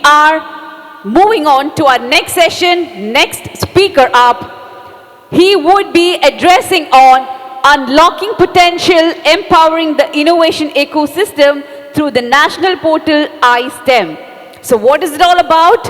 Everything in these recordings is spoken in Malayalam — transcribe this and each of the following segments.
are moving on to our next session. Next speaker up, he would be addressing on unlocking potential, empowering the innovation ecosystem through the national portal iSTEM. So what is it all about?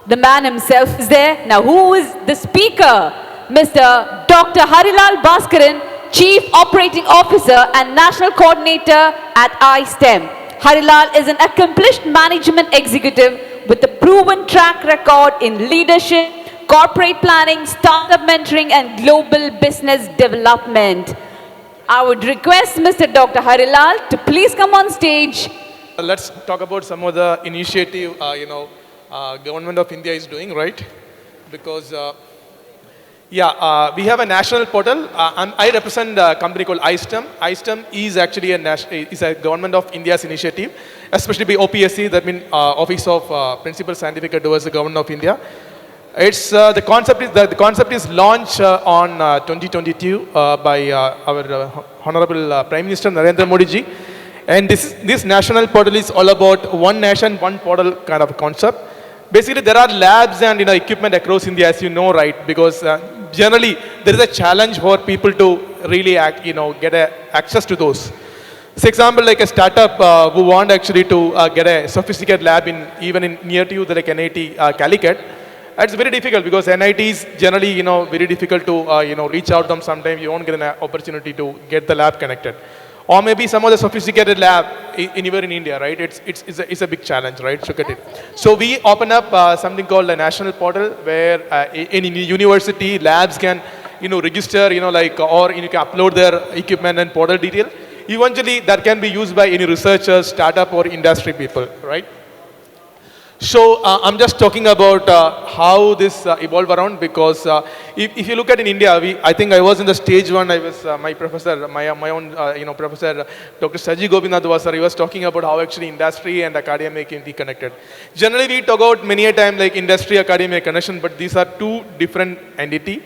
The man himself is there. Now who is the speaker? Mr. Dr. Harilal Bhaskaran, Chief Operating Officer and National Coordinator at iSTEM. Harilal is an accomplished management executive with a proven track record in leadership, corporate planning, startup mentoring, and global business development. I would request Mr. Dr. Harilal to please come on stage. Let's talk about some of the initiative, Government of India is doing, right? Because, we have a national portal. I represent a company called iSTEM. iSTEM is actually is a Government of India's initiative, especially by OPSC, that means Office of Principal Scientific Advisor, Government of India. It's the concept is launched on 2022 by our Honorable Prime Minister Narendra Modi ji, and this national portal is all about one nation, one portal kind of concept. Basically, there are labs and equipment across India, as you know, right? Because generally there is a challenge for people to really get access to those. For example, like a startup who want actually to get a sophisticated lab even in near to you, like NIT Calicut. It's very difficult because NIT is generally very difficult to reach out to them. Sometimes you won't get an opportunity to get the lab connected. Or maybe some of the sophisticated lab anywhere in India, right? It's a big challenge, right? So we open up something called a national portal where in university labs can register, or you can upload their equipment and portal detail. Eventually that can be used by any researchers, startup or industry people, right? So I'm just talking about how this evolved around, because if you look at in India, I think I was in the stage one. I was my professor, my own professor, Dr. Saji Gopinath was, he was talking about how actually industry and academia can be connected. Generally, we talk about many a time like industry academia connection, but these are two different entity,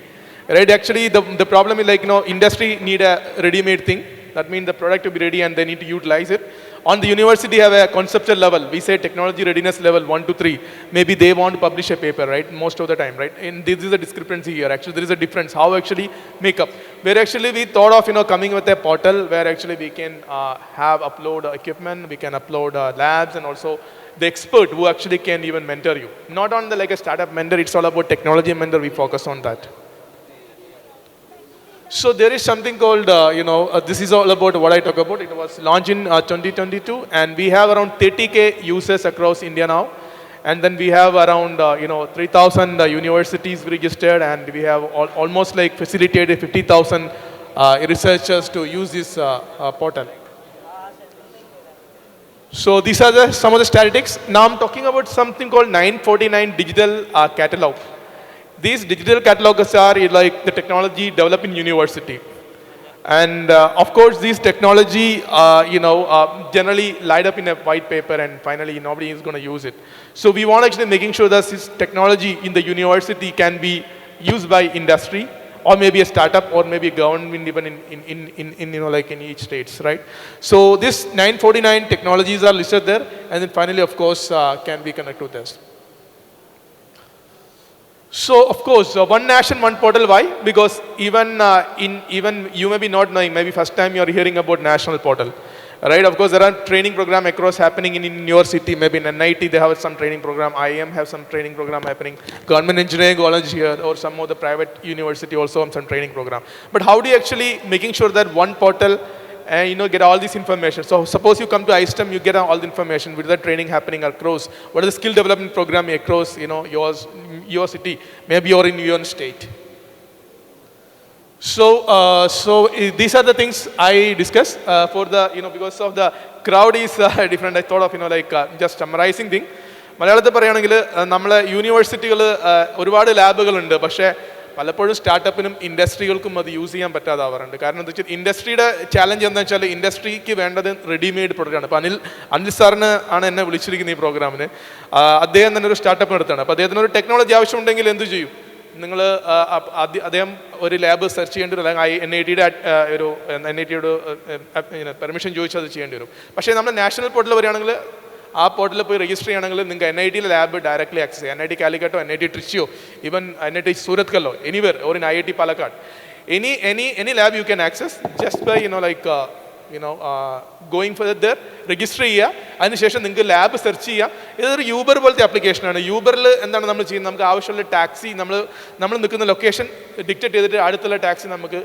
right? Actually, the problem is like industry need a ready-made thing. That means the product to be ready and they need to utilize it. On the university have a conceptual level. We say technology readiness level 1 to 3. Maybe they want to publish a paper, right? Most of the time, right? And this is a discrepancy here. Actually, there is a difference. How actually make up? Where actually we thought of coming with a portal where actually we can have upload equipment, we can upload labs, and also the expert who actually can even mentor you. Not on the like a startup mentor. It's all about technology mentor. We focus on that. So there is something called, this is all about what I talk about. It was launched in 2022, and we have around 30K users across India now. And then we have around, 3,000 universities registered, and we have almost like facilitated 50,000 researchers to use this portal. So these are some of the statistics. Now I'm talking about something called 949 digital catalog. These digital catalogs are like the technology developed in university. And of course, these technology, generally light up in a white paper, and finally nobody is going to use it. So we want actually making sure that this technology in the university can be used by industry, or maybe a startup, or maybe a government, even in each states, right? So this 949 technologies are listed there, and then finally, of course, can be connected to this. So of course, one nation, one portal. Why? Because even you may be not knowing. Maybe first time you are hearing about national portal, right? Of course, there are training program across happening in your city. Maybe in NIT they have some training program. IIM have some training program happening. Government engineering college here, or some of the private university also have some training program. But how do you actually making sure that one portal get all this information? So suppose you come to iSTEM, you get all the information with the training happening across. What is the skill development program across your city, maybe you're in your state. So these are the things I discuss for the because of the crowd is different. I thought of just summarizing thing. മലയാളത്തിൽ പറയുകയാണെങ്കിൽ നമ്മളെ യൂണിവേഴ്സിറ്റികൾ ഒരുപാട് ലാബുകളുണ്ട്, പക്ഷേ പലപ്പോഴും സ്റ്റാർട്ടപ്പിനും ഇൻഡസ്ട്രികൾക്കും അത് യൂസ് ചെയ്യാൻ പറ്റാതാവാറുണ്ട്. കാരണം എന്താ വെച്ചാൽ ഇൻഡസ്ട്രിയുടെ ചാലഞ്ച് എന്താ വെച്ചാൽ ഇൻഡസ്ട്രിക്ക് വേണ്ടത് റെഡിമെയ്ഡ് പ്രൊഡക്റ്റാണ്. അപ്പോൾ അനിൽ സാറിന് ആണ് എന്നെ വിളിച്ചിരിക്കുന്നത് ഈ പ്രോഗ്രാമിന്. അദ്ദേഹം തന്നെ ഒരു സ്റ്റാർട്ടപ്പ് നടത്തുകയാണ്. അപ്പോൾ അദ്ദേഹത്തിന് ഒരു ടെക്നോളജി ആവശ്യമുണ്ടെങ്കിൽ എന്ത് ചെയ്യും? നിങ്ങൾ അദ്ദേഹം ഒരു ലാബ് സെർച്ച് ചെയ്യേണ്ടി വരും, അല്ലെങ്കിൽ NIT യുടെ പെർമിഷൻ ചോദിച്ചാൽ അത് ചെയ്യേണ്ടി വരും. പക്ഷേ നമ്മുടെ നാഷണൽ പോർട്ടൽ വരികയാണെങ്കിൽ ആ പോർട്ടലിൽ പോയി രജിസ്റ്റർ ചെയ്യുകയാണെങ്കിൽ നിങ്ങൾക്ക് NIT ലാബ് ഡയറക്റ്റ്ലി ആക്സസ് ചെയ്യാം. NIT കാലിക്കറ്റോ, NIT ട്രിച്ചിയോ, ഈവൻ NIT സൂരത് കല്ലോ, anywhere, or in IIT Palakkad, any lab you can access just by going for there, register ചെയ്യുക. അതിനുശേഷം നിങ്ങൾക്ക് ലാബ് സെർച്ച് ചെയ്യാം. ഇതൊരു യൂബർ പോലത്തെ ആപ്ലിക്കേഷനാണ്. യൂബറിൽ എന്താണ് നമ്മൾ ചെയ്യുന്നത്, നമുക്ക് ആവശ്യമുള്ള ടാക്സി നമ്മൾ നിൽക്കുന്ന ലൊക്കേഷൻ ഡിക്റ്റേറ്റ് ചെയ്തിട്ട് അടുത്തുള്ള ടാക്സി നമുക്ക്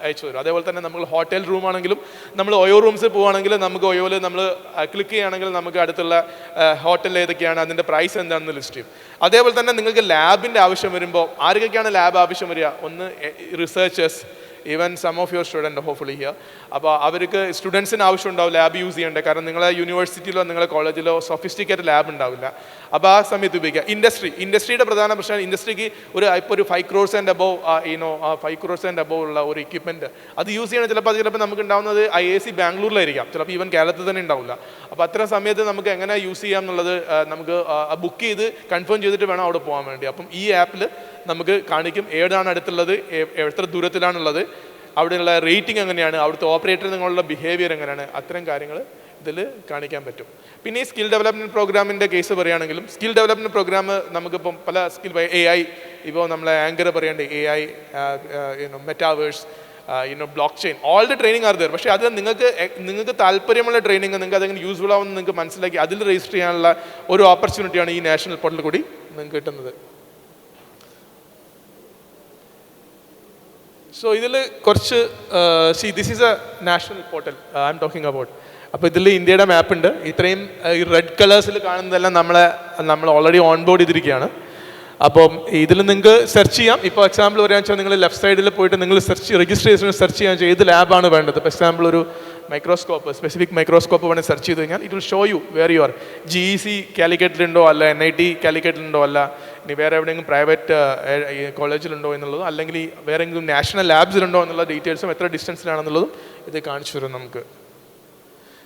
അയച്ചു തരും. അതേപോലെ തന്നെ നമ്മൾ ഹോട്ടൽ റൂം ആണെങ്കിലും നമ്മൾ ഒയോ റൂംസിൽ പോവുകയാണെങ്കിൽ നമുക്ക് ഒയോയിൽ നമ്മൾ ക്ലിക്ക് ചെയ്യുകയാണെങ്കിൽ നമുക്ക് അടുത്തുള്ള ഹോട്ടൽ ഏതൊക്കെയാണ്, അതിൻ്റെ പ്രൈസ് എന്താണെന്ന് ലിസ്റ്റ് ചെയ്യും. അതേപോലെ തന്നെ നിങ്ങൾക്ക് ലാബിൻ്റെ ആവശ്യം വരുമ്പോൾ ആർക്കൊക്കെയാണ് ലാബ് ആവശ്യം വരിക, ഒന്ന് researchers, even some of your student hopefully here. അപ്പോൾ അവർക്ക് സ്റ്റുഡൻസിന് ആവശ്യം ഉണ്ടാവും ലാബ് യൂസ് ചെയ്യേണ്ടത്. കാരണം നിങ്ങളെ യൂണിവേഴ്സിറ്റിയിലോ നിങ്ങളെ കോളേജിലോ സൊഫിസ്റ്റിക്കേറ്റഡ് ലാബ് ഉണ്ടാവില്ല. അപ്പോൾ ആ സമയത്ത് ഉപയോഗിക്കുക. ഇൻഡസ്ട്രിയുടെ പ്രധാന പ്രശ്നം, ഇൻഡസ്ട്രിക്ക് ഇപ്പോൾ ഒരു 5 crores and above 5 crores and above ഉള്ള ഒരു എക്യുപ്മെൻറ്റ് അത് യൂസ് ചെയ്യണം. ചിലപ്പോൾ നമുക്ക് ഉണ്ടാവുന്നത് IIC ബാംഗ്ലൂരിലായിരിക്കാം, ചിലപ്പോൾ ഈവൻ കേരളത്തിൽ തന്നെ ഉണ്ടാവില്ല. അപ്പോൾ അത്തരം സമയത്ത് നമുക്ക് എങ്ങനെ യൂസ് ചെയ്യാം എന്നുള്ളത് നമുക്ക് ബുക്ക് ചെയ്ത് കൺഫേം ചെയ്തിട്ട് വേണം അവിടെ പോകാൻ വേണ്ടി. അപ്പം ഈ ആപ്പിൽ നമുക്ക് കാണിക്കും ഏതാണ് അടുത്തുള്ളത്, എത്ര ദൂരത്തിലാണുള്ളത്, അവിടെയുള്ള റേറ്റിംഗ് എങ്ങനെയാണ്, അവിടുത്തെ ഓപ്പറേറ്റർ നിങ്ങളുടെ ബിഹേവിയർ എങ്ങനെയാണ്, അത്തരം കാര്യങ്ങൾ ഇതിൽ കാണിക്കാൻ പറ്റും. പിന്നെ ഈ സ്കിൽ ഡെവലപ്മെൻറ്റ് പ്രോഗ്രാമിൻ്റെ കേസ് പറയുകയാണെങ്കിലും, സ്കിൽ ഡെവലപ്മെൻറ്റ് പ്രോഗ്രാം നമുക്കിപ്പം പല സ്കിൽ AI, ഇപ്പോൾ നമ്മളെ ആങ്കർ പറയേണ്ട AI, metaverse, block chain, all the training are there. പക്ഷേ അത് നിങ്ങൾക്ക് താല്പര്യമുള്ള ട്രെയിനിങ്, നിങ്ങൾക്ക് അതെങ്ങനെ യൂസ്ഫുൾ ആവുമെന്ന് നിങ്ങൾക്ക് മനസ്സിലാക്കി അതിൽ രജിസ്റ്റർ ചെയ്യാനുള്ള ഒരു ഓപ്പർച്യൂണിറ്റിയാണ് ഈ നാഷണൽ പോർട്ടൽ കൂടി നിങ്ങൾക്ക് കിട്ടുന്നത്. സോ ഇതിൽ കുറച്ച് this is A national portal I am talking about. അപ്പോൾ ഇതിൽ ഇന്ത്യയുടെ മാപ്പ് ഉണ്ട്. ഇത്രയും ഈ റെഡ് കളേഴ്സിൽ കാണുന്നതെല്ലാം നമ്മൾ ഓൾറെഡി ഓൺ ബോർഡ് ചെയ്തിരിക്കുകയാണ്. അപ്പം ഇതിൽ നിങ്ങൾക്ക് സെർച്ച് ചെയ്യാം. ഇപ്പോൾ എക്സാമ്പിൾ പറയാന്ന് വെച്ചാൽ നിങ്ങൾ ലെഫ്റ്റ് സൈഡിൽ പോയിട്ട് നിങ്ങൾ രജിസ്ട്രേഷൻ സെർച്ച് ചെയ്യാൻ ഏത് ലാബാണ് വേണ്ടത്. ഇപ്പോൾ എക്സാമ്പിൾ ഒരു മൈക്രോസ്കോപ്പ്, സ്പെസിഫിക് മൈക്രോസ്കോപ്പ് വേണേൽ സെർച്ച് ചെയ്ത് കഴിഞ്ഞാൽ it will show you where you are. GEC കാലിക്കറ്റിലുണ്ടോ, അല്ല NIT കാലിക്കറ്റിലുണ്ടോ, അല്ല ഇനി വേറെ എവിടെയെങ്കിലും പ്രൈവറ്റ് കോളേജിലുണ്ടോ എന്നുള്ളതും, അല്ലെങ്കിൽ വേറെ എങ്കിലും നാഷണൽ ലാബ്സിലുണ്ടോ എന്നുള്ള ഡീറ്റെയിൽസും എത്ര ഡിസ്റ്റൻസിലാണെന്നുള്ളതും ഇത് കാണിച്ചു തരും നമുക്ക്.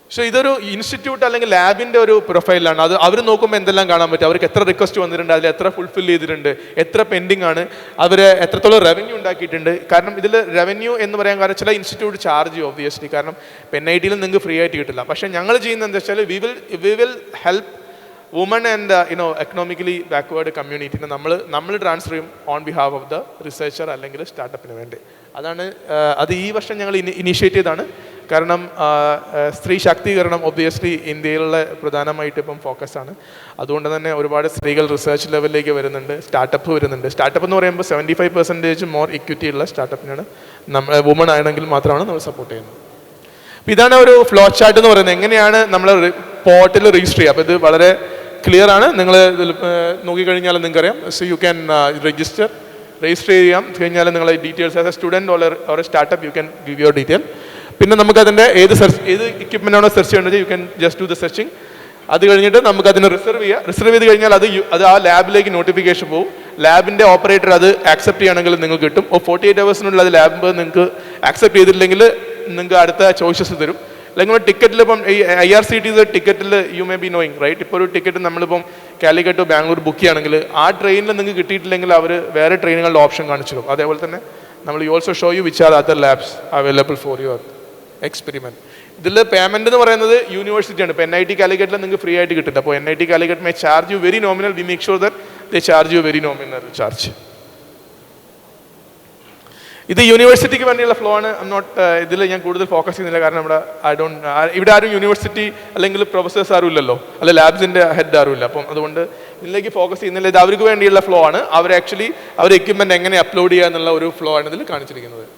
പക്ഷേ ഇതൊരു ഇൻസ്റ്റിറ്റ്യൂട്ട് അല്ലെങ്കിൽ ലാബിൻ്റെ ഒരു പ്രൊഫൈലാണ്. അത് അവർ നോക്കുമ്പോൾ എന്തെല്ലാം കാണാൻ പറ്റും, അവർക്ക് എത്ര റിക്വസ്റ്റ് വന്നിട്ടുണ്ട്, അതിൽ എത്ര ഫുൾഫിൽ ചെയ്തിട്ടുണ്ട്, എത്ര പെൻഡിങ് ആണ്, അവർ എത്രത്തോളം റവന്യൂ ഉണ്ടാക്കിയിട്ടുണ്ട്. കാരണം ഇതിൽ റവന്യൂ എന്ന് പറയാൻ കാരണം ചില ഇൻസ്റ്റിറ്റ്യൂട്ട് ചാർജ് ചെയ്യും ഒബ്വിയസ്ലി, കാരണം NIT-യിൽ നിങ്ങൾക്ക് ഫ്രീ ആയിട്ട് കിട്ടില്ല. പക്ഷേ ഞങ്ങൾ ചെയ്യുന്നത് എന്താ വെച്ചാൽ we will help women and economically backward കമ്മ്യൂണിറ്റിനെ നമ്മൾ ട്രാൻസ്ഫർ ചെയ്യും on behalf of the researcher അല്ലെങ്കിൽ സ്റ്റാർട്ടപ്പിന് വേണ്ടി. അത് ഈ വർഷം ഞങ്ങൾ ഇനീഷ്യേറ്റ് ചെയ്താണ്. കാരണം സ്ത്രീ ശാക്തീകരണം ഒബ്വിയസ്ലി ഇന്ത്യയിലുള്ള പ്രധാനമായിട്ട് ഇപ്പം ഫോക്കസാണ്. അതുകൊണ്ട് തന്നെ ഒരുപാട് സ്ത്രീകൾ റിസർച്ച് ലെവലിലേക്ക് വരുന്നുണ്ട്, സ്റ്റാർട്ടപ്പ് വരുന്നുണ്ട്. സ്റ്റാർട്ടപ്പ് എന്ന് പറയുമ്പോൾ 75% മോർ ഇക്വിറ്റി ഉള്ള സ്റ്റാർട്ടപ്പിനാണ് നമ്മൾ വുമൺ ആണെങ്കിൽ മാത്രമാണ് നമ്മൾ സപ്പോർട്ട് ചെയ്യുന്നത്. അപ്പോൾ ഇതാണ് ഒരു ഫ്ലോ ചാർട്ട് എന്ന് പറയുന്നത്, എങ്ങനെയാണ് നമ്മൾ പോർട്ടൽ രജിസ്റ്റർ ചെയ്യുക. അപ്പോൾ ഇത് വളരെ ക്ലിയർ ആണ്. നിങ്ങൾ ഇതിൽ നോക്കിക്കഴിഞ്ഞാൽ നിങ്ങൾക്കറിയാം. സോ യു ക്യാൻ രജിസ്റ്റർ ചെയ്യാം. കഴിഞ്ഞാൽ നിങ്ങളെ details as A student or A startup you can give your detail. പിന്നെ നമുക്കതിൻ്റെ ഏത് എക്യുപ്മെൻ്റ് ആണോ സെർച്ച് ചെയ്യേണ്ടത് you can just do the searching. അത് കഴിഞ്ഞിട്ട് നമുക്കതിന് റിസർവ് ചെയ്ത് കഴിഞ്ഞാൽ അത് ആ ലാബിലേക്ക് നോട്ടിഫിക്കേഷൻ പോകും. ലാബിൻ്റെ ഓപ്പറേറ്റർ അത് ആക്സെപ്റ്റ് ചെയ്യണമെങ്കിൽ നിങ്ങൾക്ക് കിട്ടും. 48 hours അത് ലാബ് നിങ്ങൾക്ക് ആക്സെപ്റ്റ് ചെയ്തിട്ടില്ലെങ്കിൽ നിങ്ങൾക്ക് അടുത്ത ചോയ്സസ് തരും. അല്ലെങ്കിൽ ടിക്കറ്റിൽ ഇപ്പം ഈ IRCTC ടിക്കറ്റിൽ you may be knowing right. ഇപ്പോൾ ഒരു ടിക്കറ്റ് നമ്മളിപ്പം കാലിക്കറ്റ് ബാംഗ്ലൂർ ബുക്ക് ചെയ്യുകയാണെങ്കിൽ ആ ട്രെയിനിൽ നിങ്ങൾക്ക് കിട്ടിയിട്ടില്ലെങ്കിൽ അവർ വേറെ ട്രെയിനുകളുടെ ഓപ്ഷൻ കാണിച്ചു തരും. അതേപോലെ തന്നെ നമ്മൾ you also show you which are other labs available for your experiment. ഇതിൽ പേയ്മെൻറ്റ് എന്ന് പറയുന്നത് യൂണിവേഴ്സിറ്റിയാണ്. ഇപ്പോൾ NIT കാലിക്കറ്റിൽ നിങ്ങൾക്ക് ഫ്രീ ആയിട്ട് കിട്ടില്ല. അപ്പോൾ NIT Calicut may charge you very nominal. We make sure that they charge you very nominal charge. ഇത് യൂണിവേഴ്സിറ്റിക്ക് വേണ്ടിയുള്ള ഫ്ലോ ആണ്. ഇതിൽ ഞാൻ കൂടുതൽ ഫോക്കസ് ചെയ്യുന്നില്ല, കാരണം ഇവിടെ ആരും യൂണിവേഴ്സിറ്റി അല്ലെങ്കിൽ പ്രൊഫസേഴ്സ് ആരും ഇല്ലല്ലോ, അല്ലെ ലാബ്സിൻ്റെ ഹെഡ് ആരും ഇല്ല. അപ്പം അതുകൊണ്ട് ഇതിലേക്ക് ഫോക്കസ് ചെയ്യുന്നില്ല. ഇത് അവർക്ക് വേണ്ടിയുള്ള ഫ്ലോ ആണ്. അവർ എക്യുപ്മെൻറ്റ് എങ്ങനെ അപ്ലോഡ് ചെയ്യുക എന്നുള്ള ഒരു ഫ്ലോ ആണ് ഇതിൽ കാണിച്ചിരിക്കുന്നത്.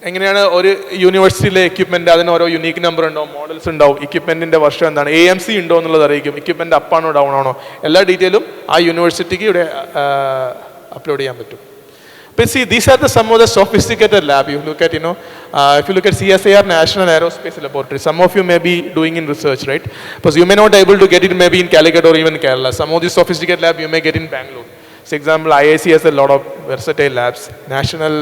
എങ്ങനെയാണ് ഒരു യൂണിവേഴ്സിറ്റിയിലെ എക്യുപ്മെൻറ്റ്, അതിന് ഓരോ യുണീക്ക് നമ്പർ ഉണ്ടാവും, മോഡൽസ് ഉണ്ടാവും, എക്യുപ്മെൻറ്റിൻ്റെ വർഷം എന്താണ്, AMC ഉണ്ടോ എന്നുള്ളത് അറിയിക്കും, എക്യുപ്മെൻറ്റ് അപ്പാണോ ഡൗൺ ആണോ, എല്ലാ ഡീറ്റെയിലും ആ യൂണിവേഴ്സിറ്റിക്ക് ഇവിടെ അപ്ലോഡ് ചെയ്യാൻ പറ്റും. But see, these are some of the sophisticated lab. You look at, if you look at CSIR, National Aerospace Laboratory, some of you may be doing in research, right? Because you may not be able to get it maybe in Calicut or even Kerala. Some of these sophisticated lab you may get in Bangalore. For example, IIC has a lot of versatile labs. National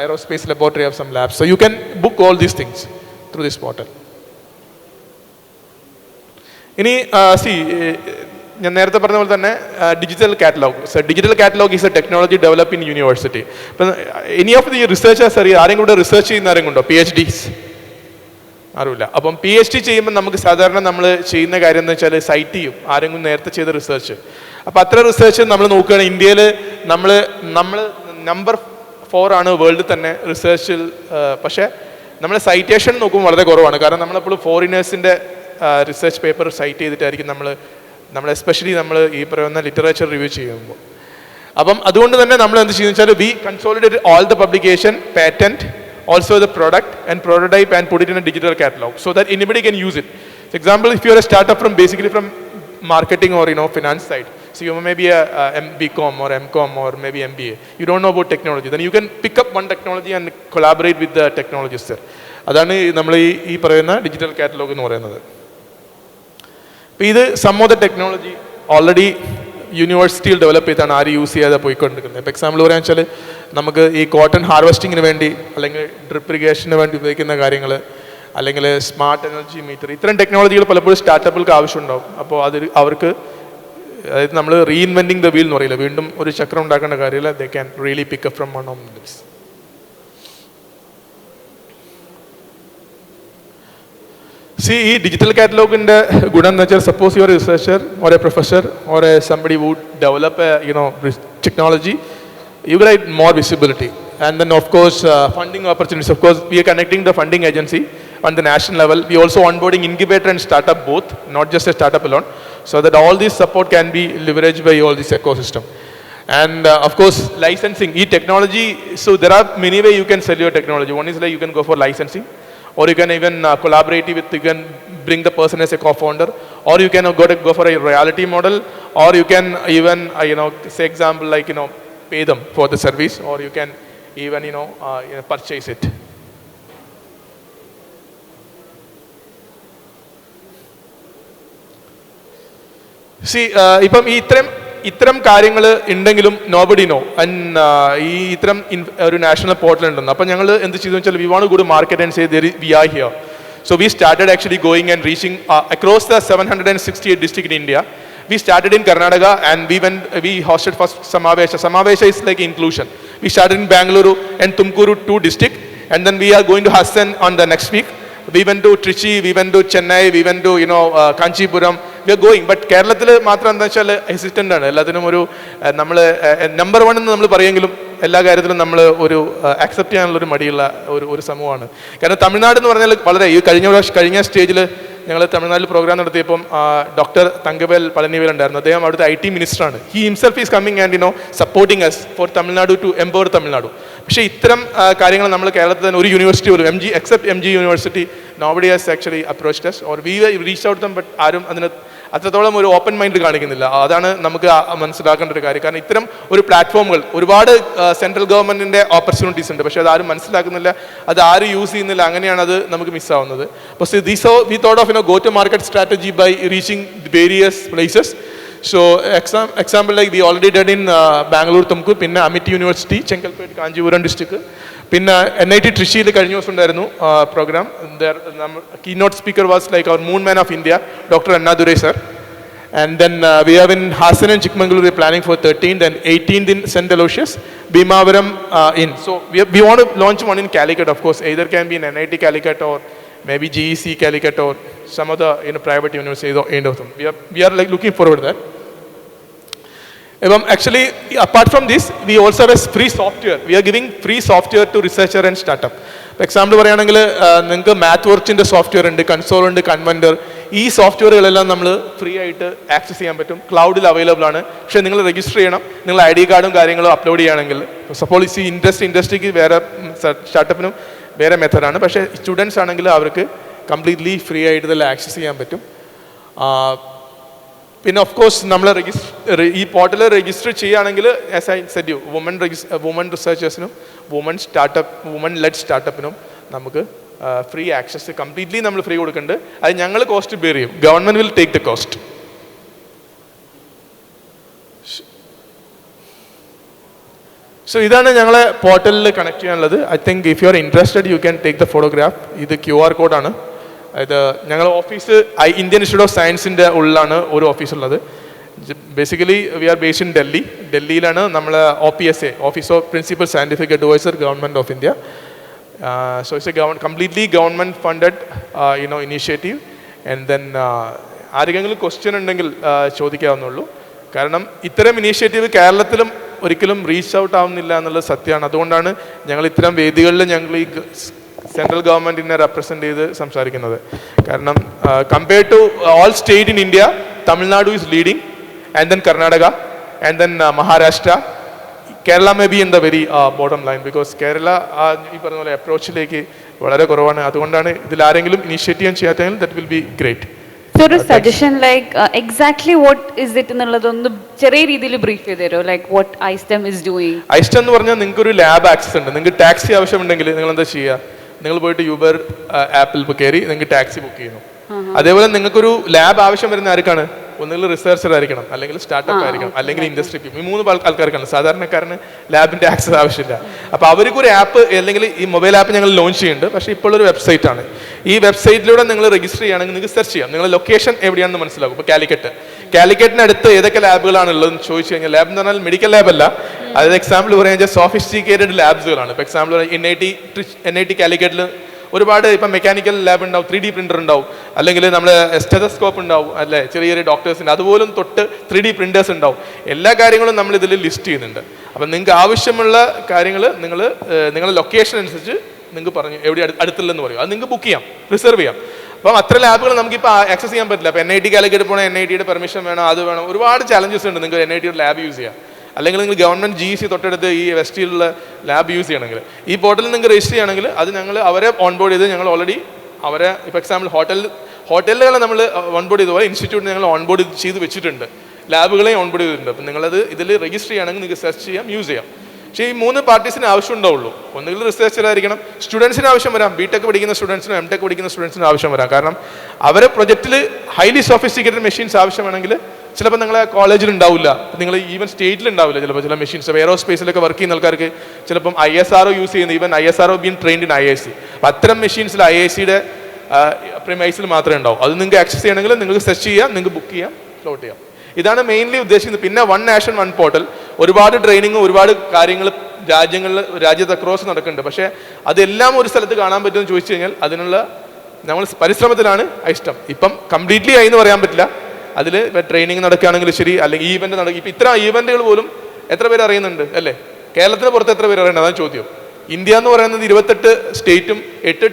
Aerospace Laboratory have some labs. So you can book all these things through this portal. ഞാൻ നേരത്തെ പറഞ്ഞ പോലെ തന്നെ digital catalogue. So digital catalogue is A technology develop in university. ഇപ്പം എനി ഓഫ് ദി റിസർച്ചേഴ്സ് അറിയാം, ആരെങ്കിലും കൂടെ റിസർച്ച് ചെയ്യുന്ന ആരെങ്കിലും ഉണ്ടോ? PhDs അറിയില്ല. അപ്പം PhD ചെയ്യുമ്പോൾ നമുക്ക് സാധാരണ നമ്മൾ ചെയ്യുന്ന കാര്യം എന്ന് വെച്ചാൽ സൈറ്റ് ചെയ്യും ആരെങ്കിലും നേരത്തെ ചെയ്ത റിസർച്ച്. അപ്പം അത്ര റിസർച്ച് നമ്മൾ നോക്കുകയാണെങ്കിൽ ഇന്ത്യയിൽ നമ്മൾ നമ്പർ 4 ആണ് വേൾഡിൽ തന്നെ റിസർച്ചിൽ. പക്ഷേ നമ്മൾ സൈറ്റേഷൻ നോക്കുമ്പോൾ വളരെ കുറവാണ്. കാരണം നമ്മളെപ്പോഴും ഫോറിനേഴ്സിൻ്റെ റിസർച്ച് പേപ്പർ സൈറ്റ് ചെയ്തിട്ടായിരിക്കും നമ്മൾ എസ്പെഷ്യലി നമ്മൾ ഈ പറയുന്ന ലിറ്ററേച്ചർ റിവ്യൂ ചെയ്യുമ്പോൾ. അപ്പം അതുകൊണ്ട് തന്നെ നമ്മൾ എന്ത് ചെയ്യുന്നത് വെച്ചാൽ we consolidate all the publication, patent, also the product and prototype and put it in a digital catalog so that anybody can use it. For example, if you are a startup from basically from marketing or finance side, so you may be a BCom or MCom or maybe MBA, you don't know about technology, then you can pick up one technology and collaborate with the technologists there. അതാണ് നമ്മൾ ഈ പറയുന്ന ഡിജിറ്റൽ കാറ്റലോഗ് എന്ന് പറയുന്നത്. അപ്പോൾ ഇത് some of the technology already യൂണിവേഴ്സിറ്റിയിൽ ഡെവലപ്പ് ചെയ്താണ് ആര് യൂസ് ചെയ്യാതെ പോയിക്കൊണ്ടിരിക്കുന്നത്. ഇപ്പോൾ എക്സാമ്പിൾ പറയാന്ന് വെച്ചാൽ നമുക്ക് ഈ കോട്ടൺ ഹാർവെസ്റ്റിങ്ങിന് വേണ്ടി അല്ലെങ്കിൽ ഡ്രിപ്പ് ഇറിഗേഷന് വേണ്ടി ഉപയോഗിക്കുന്ന കാര്യങ്ങൾ, അല്ലെങ്കിൽ സ്മാർട്ട് എനർജി മീറ്റർ, ഇത്തരം ടെക്നോളജികൾ പലപ്പോഴും സ്റ്റാർട്ടപ്പുകൾക്ക് ആവശ്യമുണ്ടാവും. അപ്പോൾ അവർക്ക് അതായത് നമ്മൾ റീഇൻവെൻറ്റിംഗ് ദ വീൽ എന്ന് പറയില്ല, വീണ്ടും ഒരു ചക്രം ഉണ്ടാക്കേണ്ട കാര്യമില്ല. They can really pick up from one of this. See, ഈ ഡിജിറ്റൽ കാറ്റലോഗിൻ്റെ ഗുണം എന്ന് വെച്ചാൽ suppose you are a researcher or a professor or a somebody would develop technology, you get more visibility. And then of course funding opportunities. Of course we are connecting the funding agency on the national level. We also onboarding incubator and startup both, not just a startup alone, so that all this support can be leveraged by all this ecosystem. And of course licensing e-technology. So there are many ways you can sell your technology. One is like you can go for licensing, or you can even collaborate with, you can bring the person as a co-founder, or you can go for a royalty model, or you can even say example like pay them for the service, or you can even purchase it. See, ഇപ്പം ഇത്തരം കാര്യങ്ങൾ ഉണ്ടെങ്കിലും നോബഡി നോ. ആൻഡ് ഈ ഇത്തരം ഒരു നാഷണൽ പോർട്ടൽ ഉണ്ടെന്ന്. അപ്പം ഞങ്ങൾ എന്ത് ചെയ്തു വെച്ചാൽ we want to go to market and say we are here. So we started actually going and reaching across the 768 districts in India. We started in Karnataka and we hosted first Samavesha. Samavesha is like inclusion. We started in Bangalore and Tumkuru, 2 districts, and then we are going to Hassan on the next week. We went to Trichy, we went to Chennai, we went to Kanchipuram. We are going, but കേരളത്തിൽ മാത്രം എന്താ വെച്ചാൽ ഹെസിസ്റ്റൻ്റ് ആണ്. എല്ലാത്തിനും ഒരു നമ്മൾ നമ്പർ 1 എന്ന് നമ്മൾ പറയുമെങ്കിലും എല്ലാ കാര്യത്തിലും നമ്മൾ ഒരു ആക്സെപ്റ്റ് ചെയ്യാനുള്ളൊരു മടിയുള്ള ഒരു സമൂഹമാണ്. കാരണം തമിഴ്നാട് എന്ന് പറഞ്ഞാൽ വളരെ ഈ കഴിഞ്ഞ സ്റ്റേജിൽ ഞങ്ങൾ തമിഴ്നാട്ടിൽ പ്രോഗ്രാം നടത്തിയപ്പം ഡോക്ടർ തങ്കവേൽ പളനിവേൽ ഉണ്ടായിരുന്നു. അദ്ദേഹം അവിടുത്തെ IT മിനിസ്റ്ററാണ്. He himself is coming and supporting us for Tamil Nadu to empower Tamil Nadu. പക്ഷേ ഇത്തരം കാര്യങ്ങൾ നമ്മൾ കേരളത്തിൽ തന്നെ ഒരു യൂണിവേഴ്സിറ്റി പോലും except MG university nobody has actually approached us or we reached out to them, but ആരും അതിന് അത്രത്തോളം ഒരു ഓപ്പൺ മൈൻഡ് കാണിക്കുന്നില്ല. അതാണ് നമുക്ക് മനസ്സിലാക്കേണ്ട ഒരു കാര്യം. കാരണം ഇത്തരം ഒരു പ്ലാറ്റ്ഫോമുകൾ ഒരുപാട് സെൻട്രൽ ഗവൺമെൻറ്റിൻ്റെ ഓപ്പർച്യൂണിറ്റീസ് ഉണ്ട്, പക്ഷേ അതാരും മനസ്സിലാക്കുന്നില്ല, അത് ആരും യൂസ് ചെയ്യുന്നില്ല. അങ്ങനെയാണ് അത് നമുക്ക് മിസ്സാവുന്നത്. പക്ഷേ we thought of go to market strategy by reaching various places. So example like we already did in Bangalore, Tumkur, പിന്നെ Amity University, Chengalpet, Kanjipuram district, പിന്നെ NIT Trichyയിൽ കഴിഞ്ഞ ദിവസം ഉണ്ടായിരുന്നു programme. Keynote speaker was like our moon man of India, Dr. Annadurai sir. And then we have in Hassan and Chikmagalur, we are planning for 13th and 18th in St. Aloysius, Bhimavaram in. So we want to launch one in Calicut, of course. Either can be in NIT Calicut or maybe GEC Calicut or some of the private universities or end of them. We are like looking forward to that. Actually, apart from this, we also have a free software. We are giving free software to researcher and startup. For example, പറയുകയാണെങ്കിൽ നിങ്ങൾക്ക് മാത്ത് വർക്കിൻ്റെ സോഫ്റ്റ്വെയർ ഉണ്ട്, കൺസോൾ ഉണ്ട്, കൺവെൻഡർ. ഈ സോഫ്റ്റ്വെയറുകളെല്ലാം നമ്മൾ ഫ്രീ ആയിട്ട് ആക്സസ് ചെയ്യാൻ പറ്റും, ക്ലൗഡിൽ അവൈലബിൾ ആണ്. പക്ഷേ നിങ്ങൾ രജിസ്റ്റർ ചെയ്യണം, നിങ്ങൾ ID കാർഡും കാര്യങ്ങളും അപ്ലോഡ് ചെയ്യുകയാണെങ്കിൽ. സപ്പോസ് ഈ ഇൻഡസ്ട്രിക്ക് വേറെ സ്റ്റാർട്ടപ്പിനും വേറെ മെത്തേഡാണ്, പക്ഷേ സ്റ്റുഡൻസ് ആണെങ്കിൽ അവർക്ക് കംപ്ലീറ്റ്ലി ഫ്രീ ആയിട്ട് ഇതെല്ലാം ആക്സസ് ചെയ്യാൻ പറ്റും. പിന്നെ ഓഫ് കോഴ്സ് നമ്മൾ ഈ പോർട്ടലിൽ രജിസ്റ്റർ ചെയ്യുകയാണെങ്കിൽ as I said you women റിസർച്ചേഴ്സിനും വുമൺ ലെഡ് സ്റ്റാർട്ടപ്പിനും നമുക്ക് ഫ്രീ ആക്സസ് കംപ്ലീറ്റ്ലി നമ്മൾ ഫ്രീ കൊടുക്കുന്നുണ്ട്. അത് ഞങ്ങൾ കോസ്റ്റ് ബെയർ ചെയ്യും, government will take the cost. So ഇതാണ് ഞങ്ങളെ പോർട്ടലിൽ കണക്ട് ചെയ്യാനുള്ളത്. I think if you are interested you can take the photograph. ഇത് QR കോഡാണ്. അതായത് ഞങ്ങളുടെ ഓഫീസ് ഇന്ത്യൻ ഇൻസ്റ്റിറ്റ്യൂട്ട് ഓഫ് സയൻസിൻ്റെ ഉള്ളിലാണ് ഒരു ഓഫീസുള്ളത്. Basically we are based in Delhi. ഡൽഹിയിലാണ് നമ്മൾ OPSA, office of principal scientific adviser, government of India. So it's a completely government funded initiative. And then ആരെങ്കിലും ക്വസ്റ്റ്യൻ ഉണ്ടെങ്കിൽ ചോദിക്കാവുന്നുള്ളൂ. കാരണം ഇത്തരം ഇനീഷ്യേറ്റീവ് കേരളത്തിലും ഒരിക്കലും റീച്ച് ഔട്ട് ആവുന്നില്ല എന്നുള്ളത് സത്യമാണ്. അതുകൊണ്ടാണ് ഞങ്ങൾ ഇത്തരം വേദികളിൽ ഞങ്ങൾ ഈ സെൻട്രൽ ഗവൺമെൻറ്റിനെ റെപ്രസെൻറ്റ് ചെയ്ത് സംസാരിക്കുന്നത്. കാരണം compared to all state in India, Tamil Nadu is leading, and then Karnataka, and then Maharashtra. Kerala may be in the very bottom line, because Kerala ഈ പറഞ്ഞ പോലെ അപ്രോച്ചിലേക്ക് വളരെ കുറവാണ്. അതുകൊണ്ടാണ് ഇതിൽ ആരെങ്കിലും ഇനീഷ്യേറ്റീവ് ചെയ്യാത്തെങ്കിൽ that will be great. So a suggestion like exactly what is it എന്നുള്ളതൊന്ന് ചെറിയ രീതിയിൽ ബ്രീഫ് ചെയ്ത് തരുമോ? Like what ISTEM is doing. ISTEM എന്ന് പറഞ്ഞാൽ നിങ്ങൾക്ക് ഒരു ലാബ് ആക്സസ് ഉണ്ട്. നിങ്ങൾക്ക് ടാക്സി ആവശ്യമുണ്ടെങ്കിൽ നിങ്ങൾ എന്താ ചെയ്യുക? നിങ്ങൾ പോയിട്ട് യൂബർ ആപ്പിൽ കയറി നിങ്ങൾക്ക് ടാക്സി ബുക്ക് ചെയ്യുന്നു. അതേപോലെ നിങ്ങൾക്കൊരു ലാബ് ആവശ്യം വരുന്ന ആർക്കാണ്? ഒന്നുകിൽ റിസർച്ചർ ആയിരിക്കണം, അല്ലെങ്കിൽ സ്റ്റാർട്ടപ്പ് ആയിരിക്കണം, അല്ലെങ്കിൽ ഇൻഡസ്ട്രി. ഈ 3 ആൾക്കാർക്കാണ്. സാധാരണക്കാരന് ലാബിന്റെ ആക്സസ് ആവശ്യമില്ല. അപ്പോൾ അവർക്ക് ഒരു ആപ്പ്, അല്ലെങ്കിൽ ഈ മൊബൈൽ ആപ്പ് ഞങ്ങൾ ലോഞ്ച് ചെയ്യുന്നുണ്ട്. പക്ഷേ ഇപ്പോൾ ഒരു വെബ്സൈറ്റ് ആണ്. ഈ വെബ്സൈറ്റിലൂടെ നിങ്ങൾ രജിസ്റ്റർ ചെയ്യുകയാണെങ്കിൽ നിങ്ങൾക്ക് സെർച്ച് ചെയ്യാം. നിങ്ങളുടെ ലൊക്കേഷൻ എവിടെയാണെന്ന് മനസ്സിലാക്കും. ഇപ്പോൾ കാലിക്കറ്റിനടുത്ത് ഏതൊക്കെ ലാബുകളാണ് ഉള്ളതെന്ന് ചോദിച്ചു കഴിഞ്ഞാൽ, ലാബ് എന്ന് പറഞ്ഞാൽ മെഡിക്കൽ ലാബ് അല്ല. അതായത് എക്സാമ്പിൾ പറയാൻ സോഫിസ്റ്റിക്കേറ്റഡ് ലാബ്സുകളാണ്. ഇപ്പോൾ എക്സാമ്പിൾ NIT കാലിക്കറ്റിൽ ഒരുപാട് ഇപ്പം മെക്കാനിക്കൽ ലാബ് ഉണ്ടാവും, 3D പ്രിൻ്റർ ഉണ്ടാവും, അല്ലെങ്കിൽ നമ്മൾ സ്റ്റെതസ്കോപ്പ് ഉണ്ടാവും, അല്ലേ, ചെറിയ ചെറിയ ഡോക്ടേഴ്സിൻ്റെ അതുപോലും തൊട്ട് 3D പ്രിൻറ്റേഴ്സ് ഉണ്ടാവും. എല്ലാ കാര്യങ്ങളും നമ്മൾ ഇതിൽ ലിസ്റ്റ് ചെയ്യുന്നുണ്ട്. അപ്പം നിങ്ങൾക്ക് ആവശ്യമുള്ള കാര്യങ്ങൾ നിങ്ങളുടെ ലൊക്കേഷൻ അനുസരിച്ച് നിങ്ങൾക്ക് പറഞ്ഞു എവിടെ അടുത്തുള്ളതെന്ന് പറയും. അത് നിങ്ങൾക്ക് ബുക്ക് ചെയ്യാം, റിസർവ് ചെയ്യാം. അപ്പം അത്ര ലാബുകൾ നമുക്കിപ്പോൾ ആക്സസ് ചെയ്യാൻ പറ്റില്ല. അപ്പോൾ NIT കാലിക്കറ്റ് പോകണം, NITയുടെ പെർമിഷൻ വേണം, അത് വേണം, ഒരുപാട് ചാലഞ്ചസ് ഉണ്ട്. നിങ്ങൾക്ക് NITയുടെ ലാബ് യൂസ് ചെയ്യാം. അല്ലെങ്കിൽ നിങ്ങൾ ഗവൺമെൻറ് GEC തൊട്ടടുത്ത് ഈ വെസ്റ്റിലുള്ള ലാബ് യൂസ് ചെയ്യണമെങ്കിൽ ഈ പോർട്ടലിൽ നിങ്ങൾക്ക് രജിസ്റ്റർ ചെയ്യണമെങ്കിൽ അത് ഞങ്ങൾ അവരെ ഓൺബോർഡ് ചെയ്ത് ഞങ്ങൾ ഓൾറെഡി അവരെ ഇപ്പോൾ എക്സാമ്പിൾ ഹോട്ടലുകളെ നമ്മൾ ഓൺബോർഡ് ചെയ്തപോലെ ഇൻസ്റ്റിറ്റ്യൂട്ട് ഞങ്ങൾ ഓൺബോർഡ് ചെയ്ത് വെച്ചിട്ടുണ്ട്, ലാബുകളെയും ഓൺബോർഡ് ചെയ്തിട്ടുണ്ട്. അപ്പം നിങ്ങളത് ഇതിൽ രജിസ്റ്റർ ചെയ്യുകയാണെങ്കിൽ നിങ്ങൾക്ക് സെർച്ച് ചെയ്യാം, യൂസ് ചെയ്യാം. പക്ഷേ ഈ 3 പാർട്ടീസിന് ആവശ്യം ഉണ്ടാവുള്ളൂ. ഒന്നുകിൽ റിസർച്ചർ ആയിരിക്കണം, സ്റ്റുഡൻസിന് ആവശ്യം വരാം, BTech പഠിക്കുന്ന സ്റ്റുഡൻസിനും MTech പഠിക്കുന്ന സ്റ്റുഡൻസിനും ആവശ്യം വരാം. കാരണം അവരെ പ്രൊജക്റ്റിൽ ഹൈലി സോഫിസ്റ്റിക്കേറ്റഡ് മെഷീൻസ് ആവശ്യമാണെങ്കിൽ ചിലപ്പോൾ നിങ്ങളെ കോളേജിൽ ഉണ്ടാവില്ല, നിങ്ങൾ ഈവൻ സ്റ്റേറ്റിൽ ഉണ്ടാവില്ല. ചിലപ്പോൾ ചില മെഷീൻസ് എയറോസ്പേസിലൊക്കെ വർക്ക് ചെയ്യുന്ന ആൾക്കാർക്ക് ചിലപ്പം ISRO യൂസ് ചെയ്യുന്നത്, even ISRO been trained in IISc. അപ്പം അത്തരം മെഷീൻസിൽ IIScയുടെ പ്രിമൈസിൽ മാത്രമേ ഉണ്ടാവും. അത് നിങ്ങൾക്ക് ആക്സസ് ചെയ്യണമെങ്കിൽ നിങ്ങൾക്ക് സെർച്ച് ചെയ്യാം, നിങ്ങൾക്ക് ബുക്ക് ചെയ്യാം, ഫ്ലോട്ട് ചെയ്യാം. ഇതാണ് മെയിൻലി ഉദ്ദേശിക്കുന്നത്. പിന്നെ 1 നാഷൻ 1 പോർട്ടൽ, ഒരുപാട് ട്രെയിനിങ്, ഒരുപാട് കാര്യങ്ങൾ രാജ്യത്ത് അക്രോസ് നടക്കുന്നുണ്ട്. പക്ഷേ അതെല്ലാം ഒരു സ്ഥലത്ത് കാണാൻ പറ്റുമെന്ന് ചോദിച്ചു കഴിഞ്ഞാൽ അതിനുള്ള നമ്മൾ പരിശ്രമത്തിലാണ് ഐസ്റ്റം. ഇപ്പം കംപ്ലീറ്റ്ലി ആയി എന്ന് പറയാൻ പറ്റില്ല. അതിൽ ഇപ്പം ട്രെയിനിങ് നടക്കുകയാണെങ്കിൽ ശരി, അല്ലെങ്കിൽ ഈവെന്റ് നടക്കും. ഇപ്പം ഇത്ര ഈവെന്റുകൾ പോലും എത്ര പേര് അറിയുന്നുണ്ട്, അല്ലേ? കേരളത്തിന് പുറത്ത് എത്ര പേര് അറിയുന്നത്? അതാണ് ചോദ്യം. ഇന്ത്യ എന്ന് പറയുന്നത് 28 സ്റ്റേറ്റും 8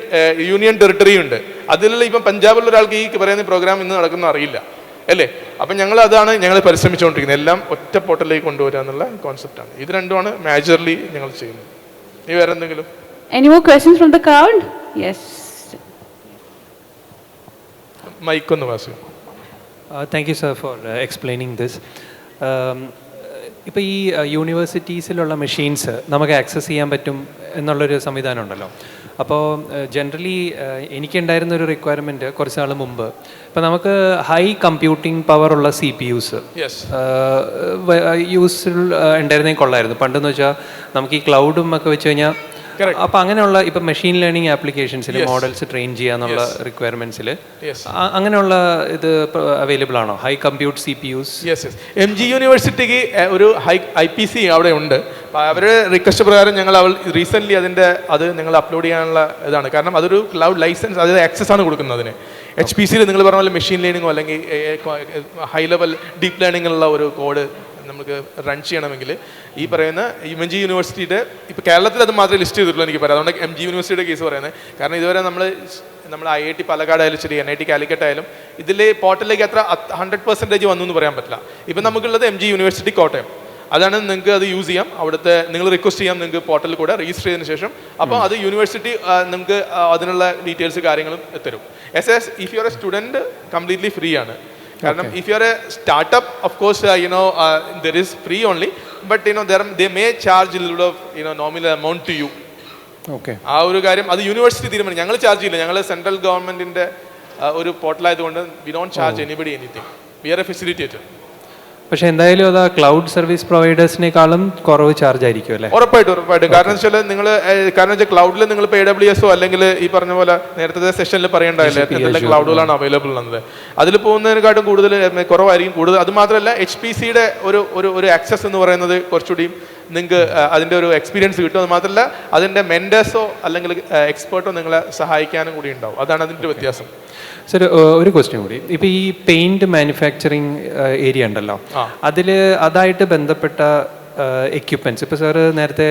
യൂണിയൻ ടെറിട്ടറിയും ഉണ്ട്. അതിലുള്ള ഇപ്പം പഞ്ചാബിലുള്ള ഒരാൾക്ക് ഈ പറയുന്ന പ്രോഗ്രാം ഇന്ന് നടക്കുന്ന അറിയില്ല, അല്ലേ? അപ്പം അതാണ് ഞങ്ങൾ പരിശ്രമിച്ചുകൊണ്ടിരിക്കുന്നത്. എല്ലാം ഒറ്റ പോർട്ടലിലേക്ക് കൊണ്ടുവരിക എന്നുള്ള കോൺസെപ്റ്റാണ്. ഇത് രണ്ടുമാണ് മേജർലി ഞങ്ങൾ ചെയ്യുന്നത്. ഇനി വേറെ എന്തെങ്കിലും? Any more questions from the crowd? Yes. മൈക്കൊന്ന് Vasu. Thank you, sir, for explaining this. ഇപ്പോൾ ഈ യൂണിവേഴ്സിറ്റീസിലുള്ള മെഷീൻസ് നമുക്ക് ആക്സസ് ചെയ്യാൻ പറ്റും എന്നുള്ളൊരു സംവിധാനം ഉണ്ടല്ലോ. അപ്പോൾ ജനറലി എനിക്കുണ്ടായിരുന്ന ഒരു റിക്വയർമെൻറ്റ് കുറച്ച് നാൾ മുമ്പ്, ഇപ്പോൾ നമുക്ക് ഹൈ കമ്പ്യൂട്ടിംഗ് പവറുള്ള CPUs യൂസിൽ ഉണ്ടായിരുന്നെങ്കിൽ കൊള്ളായിരുന്നു. പണ്ടെന്ന് വെച്ചാൽ നമുക്ക് ഈ ക്ലൗഡും ഒക്കെ വെച്ച് കഴിഞ്ഞാൽ, അപ്പോൾ അങ്ങനെയുള്ള ഇപ്പം മെഷീൻ ലേണിംഗ് ആപ്ലിക്കേഷൻസിൽ മോഡൽസ് ട്രെയിൻ ചെയ്യാന്നുള്ള റിക്വയർമെന്റ്സിൽ അങ്ങനെയുള്ള ഇത് അവൈലബിൾ ആണോ? High compute CPUs? MG യൂണിവേഴ്സിറ്റിക്ക് ഒരു IPC അവിടെ ഉണ്ട്. അവരുടെ റിക്വസ്റ്റ് പ്രകാരം ഞങ്ങൾ റീസെൻ്റ്ലി അത് ഞങ്ങൾ അപ്ലോഡ് ചെയ്യാനുള്ള ഇതാണ്. കാരണം അതൊരു ക്ലൗഡ് ലൈസൻസ്, അതായത് ആക്സസ് ആണ് കൊടുക്കുന്നത് അതിന്. HPCയിൽ നിങ്ങൾ പറഞ്ഞ പോലെ മെഷീൻ ലേണിങ്ങോ അല്ലെങ്കിൽ ഹൈ ലെവൽ ഡീപ്പ് ലേണിംഗുള്ള ഒരു കോഡ് നമുക്ക് റൺ ചെയ്യണമെങ്കിൽ ഈ പറയുന്ന MG യൂണിവേഴ്സിറ്റിയുടെ, ഇപ്പോൾ കേരളത്തിൽ അത് മാത്രമേ ലിസ്റ്റ് ചെയ്തിട്ടുള്ളൂ എനിക്ക് പറയാം. അതുകൊണ്ട് MG യൂണിവേഴ്സിറ്റിയുടെ കേസ് പറയുന്നത്. കാരണം ഇതുവരെ നമ്മൾ IIT പാലക്കാട് ആയാലും ശരി, NIT കാലിക്കറ്റ് ആയാലും ഇതിൽ പോർട്ടലിലേക്ക് അത്ര 100% വന്നു എന്ന് പറയാൻ പറ്റില്ല. ഇപ്പം നമുക്കുള്ളത് MG യൂണിവേഴ്സിറ്റി കോട്ടയം. അതാണ്. നിങ്ങൾക്ക് അത് യൂസ് ചെയ്യാം. അവിടുത്തെ നിങ്ങൾ റിക്വസ്റ്റ് ചെയ്യാം, നിങ്ങൾക്ക് പോർട്ടലിൽ കൂടെ രജിസ്റ്റർ ചെയ്തതിന് ശേഷം. അപ്പോൾ അത് യൂണിവേഴ്സിറ്റി നിങ്ങൾക്ക് അതിനുള്ള ഡീറ്റെയിൽസ് കാര്യങ്ങളും തരും. If you are A student completely free ആണ്. കാരണം if you are a startup, of course there is free only, but they may charge a little of nominal amount to you. Okay. ആ ഒരു കാര്യം അത് യൂണിവേഴ്സിറ്റി തീരുമാനം. ഞങ്ങൾ ചാർജ് ചെയ്യില്ല. ഞങ്ങൾ സെൻട്രൽ ഗവൺമെന്റിന്റെ ഒരു പോർട്ടൽ ആയതുകൊണ്ട് we don't charge anybody anything. We are a facilitator. പക്ഷെ എന്തായാലും അത് ക്ലൗഡ് സർവീസ് പ്രൊവൈഡേഴ്സിനേക്കാളും കുറവ് ചാർജ് ആയിരിക്കും അല്ലേ? ഉറപ്പായിട്ടും. കാരണം വെച്ചാൽ നിങ്ങൾ ക്ലൗഡിൽ നിങ്ങൾ ഇപ്പോൾ AWS അല്ലെങ്കിൽ ഈ പറഞ്ഞ പോലെ നേരത്തെ സെഷനിൽ പറയേണ്ടതല്ലേ എന്തെല്ലാം ക്ലൗഡുകളാണ് അവൈലബിൾ എന്നത്. അതിൽ പോകുന്നതിനെക്കാട്ടും കൂടുതൽ കുറവായിരിക്കും. അത് മാത്രമല്ല HPCയുടെ ഒരു ആക്സസ് എന്ന് പറയുന്നത് കുറച്ചുകൂടിയും നിങ്ങൾക്ക് അതിൻ്റെ ഒരു എക്സ്പീരിയൻസ് കിട്ടും. അത് മാത്രമല്ല അതിൻ്റെ മെൻറ്റേഴ്സോ അല്ലെങ്കിൽ എക്സ്പേർട്ടോ നിങ്ങളെ സഹായിക്കാനും കൂടി ഉണ്ടാവും. അതാണ് അതിൻ്റെ വ്യത്യാസം. സർ, ഒരു ക്വസ്റ്റ്യൻ കൂടി. ഇപ്പോൾ ഈ പെയിന്റ് മാനുഫാക്ചറിങ് ഏരിയ ഉണ്ടല്ലോ, അതായിട്ട് ബന്ധപ്പെട്ട എക്യുപ്മെൻറ്റ്സ് ഇപ്പോൾ സാറ് നേരത്തെ